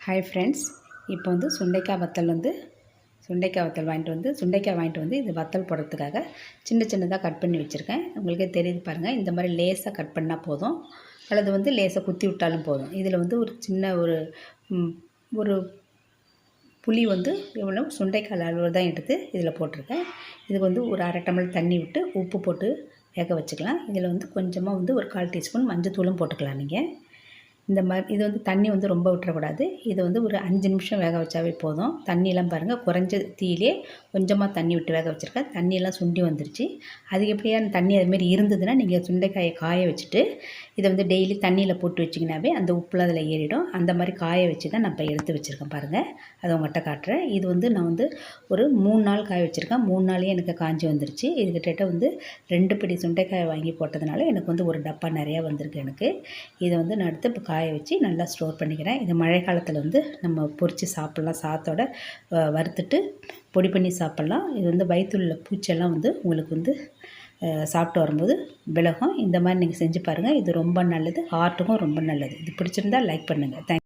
Hi friends, இப்போ வந்து சுண்டைக்காய் வத்தல் வாங்கிட்டு வந்து இது வத்தல் போடுறதுக்காக சின்ன சின்னதாக கட் பண்ணி வச்சுருக்கேன். உங்களுக்கே தெரியுது பாருங்கள். இந்த மாதிரி லேசாக கட் பண்ணால் போதும், அல்லது வந்து லேசாக குத்தி விட்டாலும் போதும். இதில் வந்து ஒரு சின்ன ஒரு புளி வந்து எவ்வளோ சுண்டைக்காய் அளவு தான் எடுத்து இதில் போட்டிருக்கேன். இதுக்கு வந்து ஒரு 1/2 டம்ளர் தண்ணி விட்டு உப்பு போட்டு வேக வச்சுக்கலாம். இதில் வந்து கொஞ்சமாக வந்து ஒரு 1/4 டீஸ்பூன் மஞ்சத்தூளும் போட்டுக்கலாம். நீங்கள் இந்த மாதிரி இது வந்து தண்ணி வந்து ரொம்ப விட்டுறக்கூடாது. இது வந்து ஒரு 5 நிமிஷம் வேக வச்சாவே போதும். தண்ணியெல்லாம் பாருங்கள், குறைஞ்ச தீயிலே கொஞ்சமாக தண்ணி விட்டு வேக வச்சுருக்கேன். தண்ணியெல்லாம் சுண்டி வந்துருச்சு. அதிகப்படியான தண்ணி அதுமாரி இருந்ததுன்னா நீங்கள் சுண்டைக்காயை காய வச்சுட்டு இதை வந்து டெய்லி தண்ணியில் போட்டு வச்சிங்கனாவே அந்த உப்புலாம் அதில் ஏறிடும். அந்த மாதிரி காய வச்சு தான் நான் இப்போ எடுத்து வச்சுருக்கேன் பாருங்கள். அதை உங்கள்கிட்ட காட்டுறேன். இது வந்து நான் வந்து ஒரு 3 நாள் காய வச்சுருக்கேன். 3 நாளையே எனக்கு காஞ்சி வந்துருச்சு. இது கிட்டத்தட்ட வந்து 2 பிடி சுண்டைக்காயை வாங்கி போட்டதுனால எனக்கு வந்து ஒரு டப்பா நிறையா வந்திருக்கு எனக்கு. இதை வந்து நான் எடுத்து இப்போ காய வச்சு நல்லா ஸ்டோர் பண்ணிக்கிறேன். இது மழை காலத்தில் வந்து நம்ம பொரித்து சாப்பிட்லாம். சாத்தோட வறுத்துட்டு பொடி பண்ணி சாப்பிட்லாம். இது வந்து வயிற்றுள்ள பூச்செல்லாம் வந்து உங்களுக்கு வந்து சாப்பிட்டு வரும்போது விலகும். இந்த மாதிரி நீங்கள் செஞ்சு பாருங்கள். இது ரொம்ப நல்லது, ஹார்ட்டுக்கும் ரொம்ப நல்லது. இது பிடிச்சிருந்தால் லைக் பண்ணுங்கள். தேங்க்யூ.